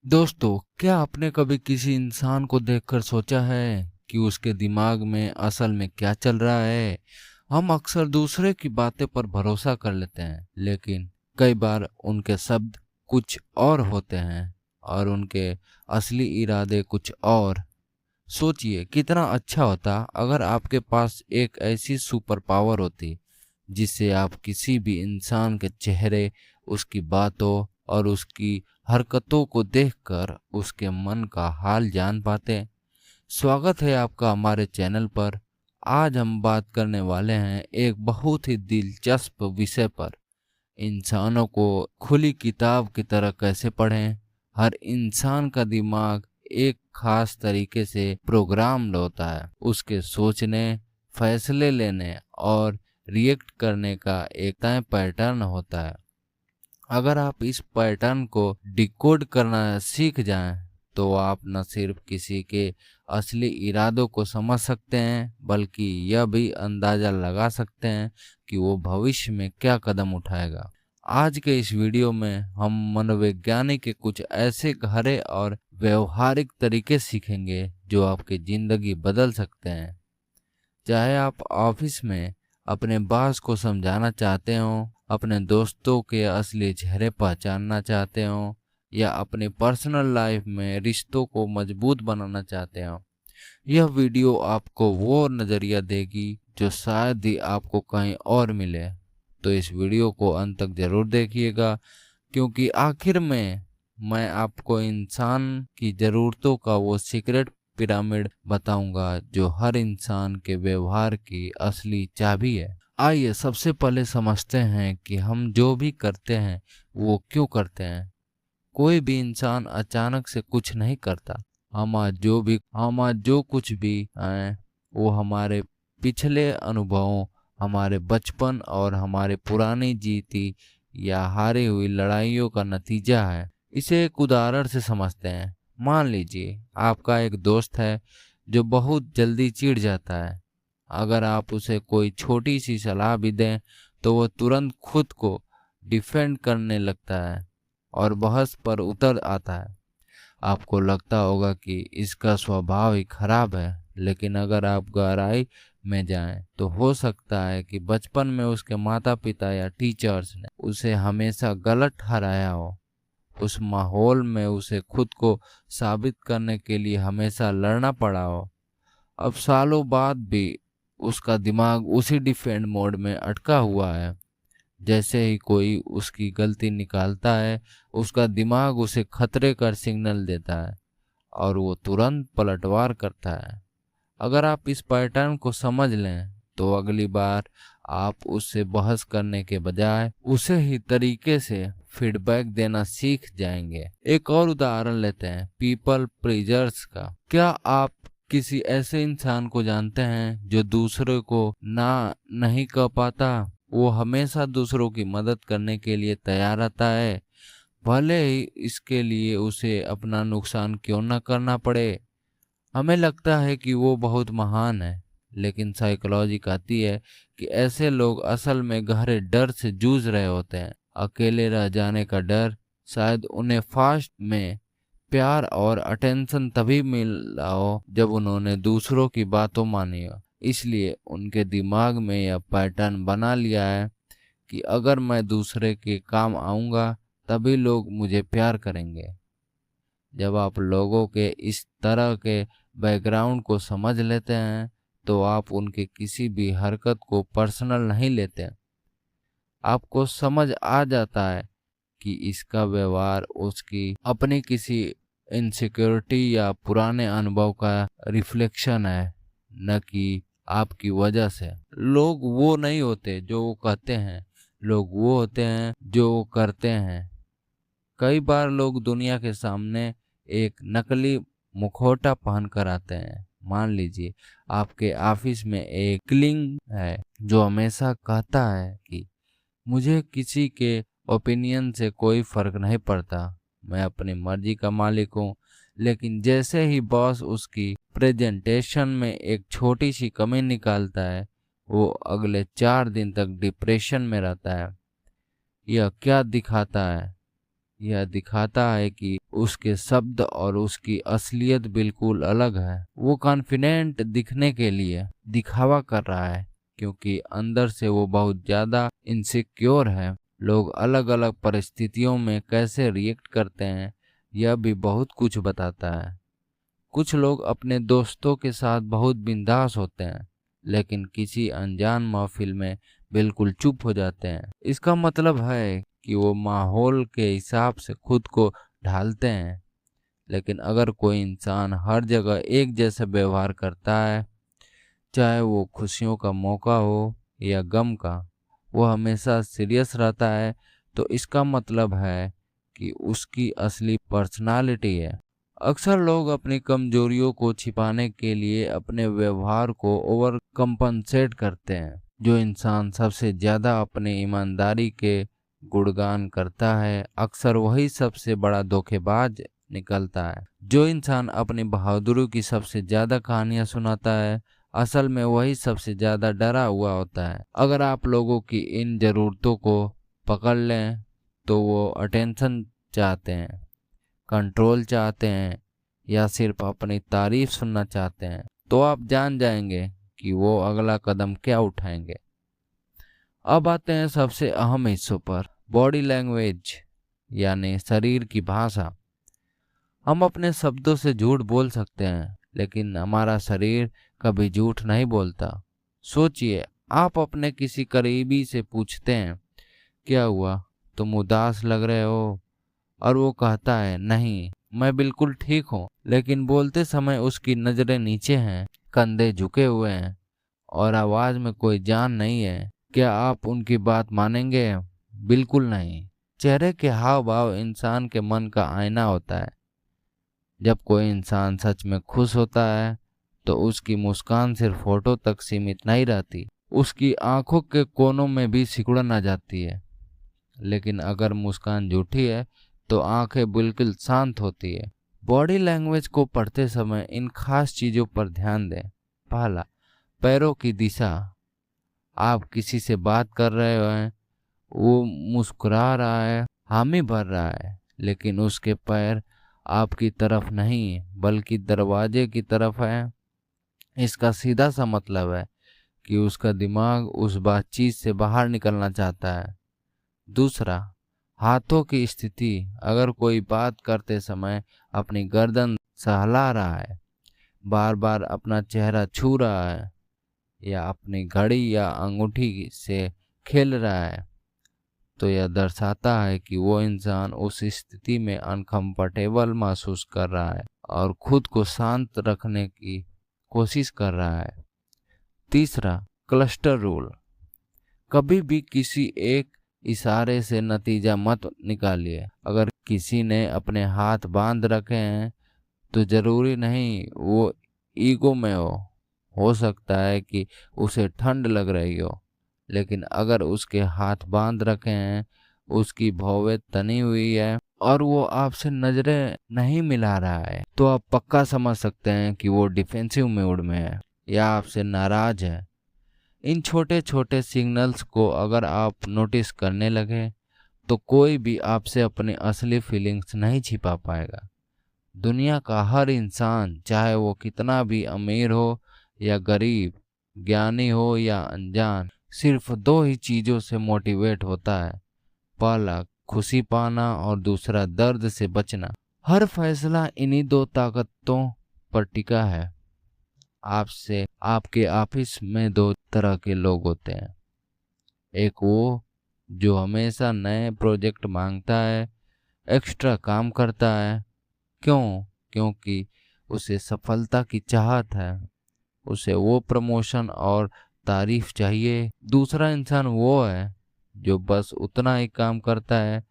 दोस्तों, क्या आपने कभी किसी इंसान को देखकर सोचा है कि उसके दिमाग में असल में क्या चल रहा है? हम अक्सर दूसरे की बातें पर भरोसा कर लेते हैं, लेकिन कई बार उनके शब्द कुछ और होते हैं और उनके असली इरादे कुछ और। सोचिए कितना अच्छा होता अगर आपके पास एक ऐसी सुपर पावर होती जिससे आप किसी भी इंसान के चेहरे, उसकी बातों और उसकी हरकतों को देखकर उसके मन का हाल जान पाते। स्वागत है आपका हमारे चैनल पर। आज हम बात करने वाले हैं एक बहुत ही दिलचस्प विषय पर। इंसानों को खुली किताब की तरह कैसे पढ़ें। हर इंसान का दिमाग एक खास तरीके से प्रोग्राम्ड होता है। उसके सोचने, फैसले लेने और रिएक्ट करने का एक तय पैटर्न होता है। अगर आप इस पैटर्न को डिकोड करना सीख जाएं, तो आप न सिर्फ किसी के असली इरादों को समझ सकते हैं, बल्कि यह भी अंदाजा लगा सकते हैं कि वो भविष्य में क्या कदम उठाएगा। आज के इस वीडियो में हम मनोवैज्ञानिक के कुछ ऐसे गहरे और व्यवहारिक तरीके सीखेंगे जो आपकी ज़िंदगी बदल सकते हैं। चाहे आप ऑफिस में अपने बॉस को समझाना चाहते हो, अपने दोस्तों के असली चेहरे पहचानना चाहते हो, या अपनी पर्सनल लाइफ में रिश्तों को मजबूत बनाना चाहते हो, यह वीडियो आपको वो नज़रिया देगी जो शायद ही आपको कहीं और मिले। तो इस वीडियो को अंत तक ज़रूर देखिएगा, क्योंकि आखिर में मैं आपको इंसान की ज़रूरतों का वो सीक्रेट पिरामिड बताऊंगा जो हर इंसान के व्यवहार की असली चाबी है। आइए सबसे पहले समझते हैं कि हम जो भी करते हैं वो क्यों करते हैं। कोई भी इंसान अचानक से कुछ नहीं करता। हम आज जो कुछ भी हैं वो हमारे पिछले अनुभवों, हमारे बचपन और हमारे पुरानी जीती या हारी हुई लड़ाइयों का नतीजा है। इसे एक उदाहरण से समझते हैं। मान लीजिए आपका एक दोस्त है जो बहुत जल्दी चिढ़ जाता है। अगर आप उसे कोई छोटी सी सलाह भी दें तो वह तुरंत खुद को डिफेंड करने लगता है और बहस पर उतर आता है। आपको लगता होगा कि इसका स्वभाव ही खराब है, लेकिन अगर आप गहराई में जाएं तो हो सकता है कि बचपन में उसके माता पिता या टीचर्स ने उसे हमेशा गलत ठहराया हो। उस माहौल में उसे खुद को साबित करने के लिए हमेशा लड़ना पड़ा हो। अब सालों बाद भी उसका दिमाग उसी डिफेंड मोड में अटका हुआ है। जैसे ही कोई उसकी गलती निकालता है, उसका दिमाग उसे खतरे का सिग्नल देता है और वो तुरंत पलटवार करता है। अगर आप इस पैटर्न को समझ लें तो अगली बार आप उससे बहस करने के बजाय उसे ही तरीके से फीडबैक देना सीख जाएंगे। एक और उदाहरण लेते हैं पीपल प्लीजर्स का। क्या आप किसी ऐसे इंसान को जानते हैं जो दूसरे को ना नहीं कह पाता? वो हमेशा दूसरों की मदद करने के लिए तैयार रहता है, भले ही इसके लिए उसे अपना नुकसान क्यों न करना पड़े। हमें लगता है कि वो बहुत महान है, लेकिन साइकोलॉजी कहती है कि ऐसे लोग असल में गहरे डर से जूझ रहे होते हैं। अकेले रह जाने का डर। शायद उन्हें फास्ट में प्यार और अटेंशन तभी मिला हो जब उन्होंने दूसरों की बातों मानी हो। इसलिए उनके दिमाग में यह पैटर्न बना लिया है कि अगर मैं दूसरे के काम आऊँगा तभी लोग मुझे प्यार करेंगे। जब आप लोगों के इस तरह के बैकग्राउंड को समझ लेते हैं तो आप उनके किसी भी हरकत को पर्सनल नहीं लेते। आपको समझ आ जाता है कि इसका व्यवहार उसकी अपनी किसी इनसिक्योरिटी या पुराने अनुभव का रिफ्लेक्शन है, न कि आपकी वजह से। लोग वो नहीं होते जो वो कहते हैं, लोग वो होते हैं जो वो करते हैं। कई बार लोग दुनिया के सामने एक नकली मुखौटा पहन कर आते हैं। मान लीजिए आपके ऑफिस में एक क्लिंग है जो हमेशा कहता है कि मुझे किसी के ओपिनियन से कोई फर्क नहीं पड़ता, मैं अपनी मर्जी का मालिक हूँ। लेकिन जैसे ही बॉस उसकी प्रेजेंटेशन में एक छोटी सी कमी निकालता है, वो अगले 4 दिन तक डिप्रेशन में रहता है। यह क्या दिखाता है? यह दिखाता है कि उसके शब्द और उसकी असलियत बिल्कुल अलग है। वो कॉन्फिडेंट दिखने के लिए दिखावा कर रहा है, क्योंकि अंदर से वो बहुत ज्यादा इनसिक्योर है। लोग अलग अलग परिस्थितियों में कैसे रिएक्ट करते हैं, यह भी बहुत कुछ बताता है। कुछ लोग अपने दोस्तों के साथ बहुत बिंदास होते हैं, लेकिन किसी अनजान महफिल में बिल्कुल चुप हो जाते हैं। इसका मतलब है कि वो माहौल के हिसाब से खुद को ढालते हैं। लेकिन अगर कोई इंसान हर जगह एक जैसा व्यवहार करता है, चाहे वो खुशियों का मौका हो या गम का, वो हमेशा सीरियस रहता है, तो इसका मतलब है कि उसकी असली पर्सनालिटी है। अक्सर लोग अपनी कमजोरियों को छिपाने के लिए अपने व्यवहार को ओवर कंपनसेट करते हैं। जो इंसान सबसे ज्यादा अपनी ईमानदारी के गुणगान करता है, अक्सर वही सबसे बड़ा धोखेबाज निकलता है। जो इंसान अपनी बहादुरी की सबसे ज्यादा कहानियां सुनाता है, असल में वही सबसे ज्यादा डरा हुआ होता है। अगर आप लोगों की इन जरूरतों को पकड़ लें, तो वो अटेंशन चाहते हैं, कंट्रोल चाहते हैं, या सिर्फ अपनी तारीफ सुनना चाहते हैं, तो आप जान जाएंगे कि वो अगला कदम क्या उठाएंगे। अब आते हैं सबसे अहम हिस्सों पर, बॉडी लैंग्वेज यानी शरीर की भाषा। हम अपने शब्दों से झूठ बोल सकते हैं, लेकिन हमारा शरीर कभी झूठ नहीं बोलता। सोचिए, आप अपने किसी करीबी से पूछते हैं, क्या हुआ, तुम उदास लग रहे हो, और वो कहता है, नहीं मैं बिल्कुल ठीक हूँ। लेकिन बोलते समय उसकी नजरें नीचे हैं, कंधे झुके हुए हैं, और आवाज में कोई जान नहीं है। क्या आप उनकी बात मानेंगे? बिल्कुल नहीं। चेहरे के हाव भाव इंसान के मन का आईना होता है। जब कोई इंसान सच में खुश होता है, तो उसकी मुस्कान सिर्फ फोटो तक सीमित नहीं रहती, उसकी आंखों के कोनों में भी सिकुड़न आ जाती है। लेकिन अगर मुस्कान झूठी है, तो आंखें बिल्कुल शांत होती है। बॉडी लैंग्वेज को पढ़ते समय इन खास चीजों पर ध्यान दें। पहला, पैरों की दिशा। आप किसी से बात कर रहे हैं, वो मुस्कुरा रहा है, हामी भर रहा है, लेकिन उसके पैर आपकी तरफ नहीं बल्कि दरवाजे की तरफ है। इसका सीधा सा मतलब है कि उसका दिमाग उस बातचीत से बाहर निकलना चाहता है। दूसरा, हाथों की स्थिति। अगर कोई बात करते समय अपनी गर्दन सहला रहा है, बार बार अपना चेहरा छू रहा है, या अपनी घड़ी या अंगूठी से खेल रहा है, तो यह दर्शाता है कि वो इंसान उस स्थिति में अनकंफर्टेबल महसूस कर रहा है और खुद को शांत रखने की कोशिश कर रहा है। तीसरा, क्लस्टर रूल। कभी भी किसी एक इशारे से नतीजा मत निकालिए। अगर किसी ने अपने हाथ बांध रखे हैं, तो जरूरी नहीं वो ईगो में हो सकता है कि उसे ठंड लग रही हो। लेकिन अगर उसके हाथ बांध रखे हैं, उसकी भौवें तनी हुई है, और वो आपसे नजरें नहीं मिला रहा है, तो आप पक्का समझ सकते हैं कि वो डिफेंसिव मूड में है या आपसे नाराज है। इन छोटे छोटे सिग्नल्स को अगर आप नोटिस करने लगे, तो कोई भी आपसे अपनी असली फीलिंग्स नहीं छिपा पाएगा। दुनिया का हर इंसान, चाहे वो कितना भी अमीर हो या गरीब, ज्ञानी हो या अनजान, सिर्फ दो ही चीजों से मोटिवेट होता है। पहला, खुशी पाना, और दूसरा, दर्द से बचना। हर फैसला इन्हीं दो ताकतों पर टिका है। आपसे आपके ऑफिस में दो तरह के लोग होते हैं। एक वो जो हमेशा नए प्रोजेक्ट मांगता है, एक्स्ट्रा काम करता है। क्यों? क्योंकि उसे सफलता की चाहत है, उसे वो प्रमोशन और तारीफ चाहिए। दूसरा इंसान वो है जो बस उतना ही काम करता है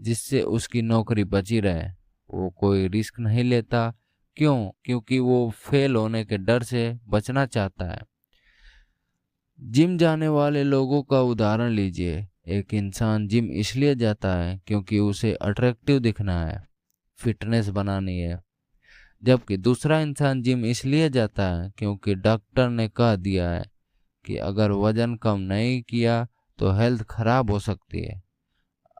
जिससे उसकी नौकरी बची रहे। वो कोई रिस्क नहीं लेता। क्यों? क्योंकि वो फेल होने के डर से बचना चाहता है। जिम जाने वाले लोगों का उदाहरण लीजिए। एक इंसान जिम इसलिए जाता है क्योंकि उसे अट्रैक्टिव दिखना है, फिटनेस बनानी है। जबकि दूसरा इंसान जिम इसलिए जाता है क्योंकि डॉक्टर ने कह दिया है कि अगर वजन कम नहीं किया तो हेल्थ खराब हो सकती है।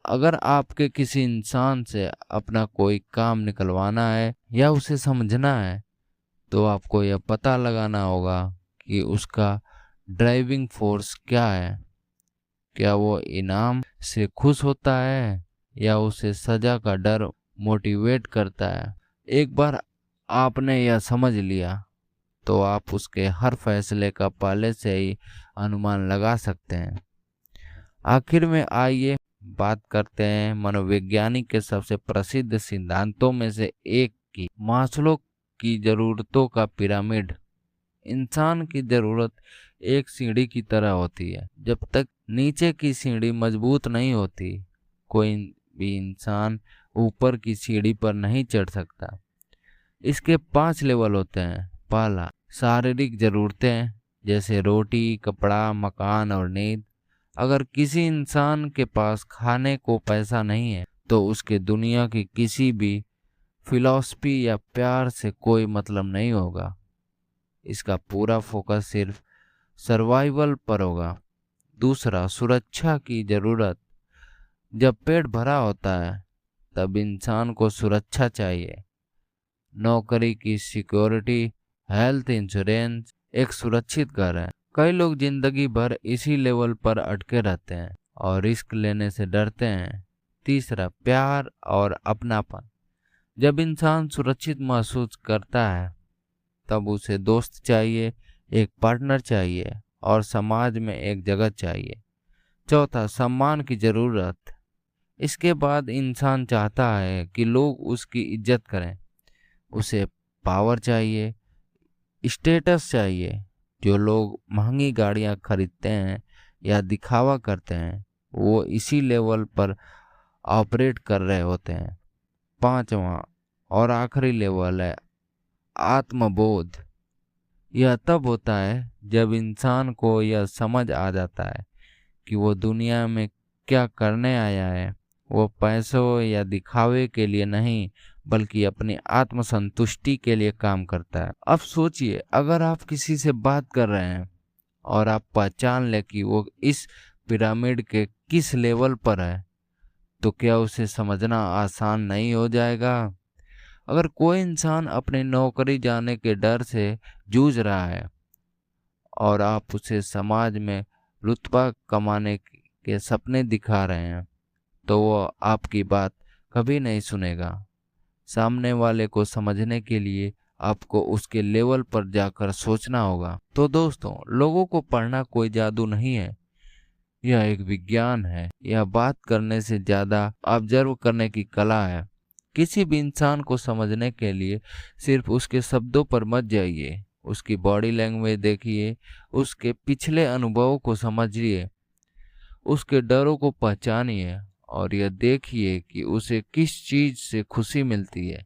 अगर आपके किसी इंसान से अपना कोई काम निकलवाना है या उसे समझना है, तो आपको यह पता लगाना होगा कि उसका ड्राइविंग फोर्स क्या है। क्या वो इनाम से खुश होता है या उसे सजा का डर मोटिवेट करता है। एक बार आपने यह समझ लिया तो आप उसके हर फैसले का पहले से ही अनुमान लगा सकते हैं। आखिर में आइए बात करते हैं मनोविज्ञानी के सबसे प्रसिद्ध सिद्धांतों में से एक की, मास्लो की जरूरतों का पिरामिड। इंसान की जरूरत एक सीढ़ी की तरह होती है। जब तक नीचे की सीढ़ी मजबूत नहीं होती, कोई भी इंसान ऊपर की सीढ़ी पर नहीं चढ़ सकता। इसके 5 लेवल होते हैं। पहला, शारीरिक जरूरतें जैसे रोटी, कपड़ा, मकान और नींद। अगर किसी इंसान के पास खाने को पैसा नहीं है तो उसके दुनिया की किसी भी फिलॉसफी या प्यार से कोई मतलब नहीं होगा। इसका पूरा फोकस सिर्फ सर्वाइवल पर होगा। दूसरा, सुरक्षा की जरूरत। जब पेट भरा होता है तब इंसान को सुरक्षा चाहिए। नौकरी की सिक्योरिटी, हेल्थ इंश्योरेंस, एक सुरक्षित घर है। कई लोग जिंदगी भर इसी लेवल पर अटके रहते हैं और रिस्क लेने से डरते हैं। तीसरा, प्यार और अपनापन। जब इंसान सुरक्षित महसूस करता है तब उसे दोस्त चाहिए, एक पार्टनर चाहिए और समाज में एक जगह चाहिए। चौथा, सम्मान की जरूरत। इसके बाद इंसान चाहता है कि लोग उसकी इज्जत करें। उसे पावर चाहिए, स्टेटस चाहिए। जो लोग महंगी गाड़ियां खरीदते हैं या दिखावा करते हैं, वो इसी लेवल पर ऑपरेट कर रहे होते हैं। पांचवा और आखिरी लेवल है आत्मबोध। यह तब होता है जब इंसान को यह समझ आ जाता है कि वो दुनिया में क्या करने आया है। वो पैसों या दिखावे के लिए नहीं बल्कि अपनी आत्मसंतुष्टि के लिए काम करता है। अब सोचिए, अगर आप किसी से बात कर रहे हैं और आप पहचान ले कि वो इस पिरामिड के किस लेवल पर है, तो क्या उसे समझना आसान नहीं हो जाएगा। अगर कोई इंसान अपनी नौकरी जाने के डर से जूझ रहा है और आप उसे समाज में रुतबा कमाने के सपने दिखा रहे हैं, तो वो आपकी बात कभी नहीं सुनेगा। सामने वाले को समझने के लिए आपको उसके लेवल पर जाकर सोचना होगा। तो दोस्तों, लोगों को पढ़ना कोई जादू नहीं है, यह एक विज्ञान है। यह बात करने से ज्यादा ऑब्जर्व करने की कला है। किसी भी इंसान को समझने के लिए सिर्फ उसके शब्दों पर मत जाइए, उसकी बॉडी लैंग्वेज देखिए, उसके पिछले अनुभवों को समझिए, उसके डरों को पहचानिए और यह देखिए कि उसे किस चीज से खुशी मिलती है।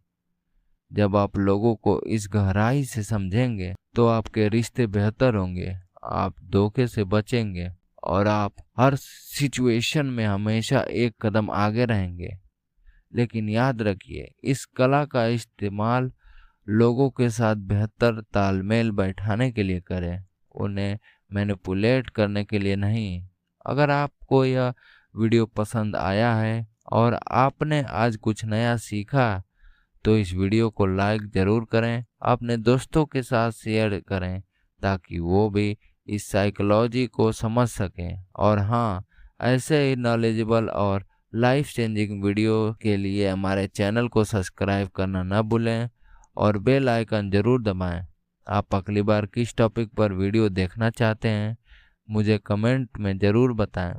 जब आप लोगों को इस गहराई से समझेंगे तो आपके रिश्ते बेहतर होंगे, आप धोखे से बचेंगे और आप हर सिचुएशन में हमेशा एक कदम आगे रहेंगे। लेकिन याद रखिए, इस कला का इस्तेमाल लोगों के साथ बेहतर तालमेल बैठाने के लिए करें, उन्हें मैनिपुलेट करने के लिए नहीं। अगर आपको यह वीडियो पसंद आया है और आपने आज कुछ नया सीखा, तो इस वीडियो को लाइक ज़रूर करें, अपने दोस्तों के साथ शेयर करें ताकि वो भी इस साइकोलॉजी को समझ सकें। और हाँ, ऐसे ही नॉलेजेबल और लाइफ चेंजिंग वीडियो के लिए हमारे चैनल को सब्सक्राइब करना न भूलें और बेल आइकन ज़रूर दबाएं। आप अगली बार किस टॉपिक पर वीडियो देखना चाहते हैं, मुझे कमेंट में ज़रूर बताएं।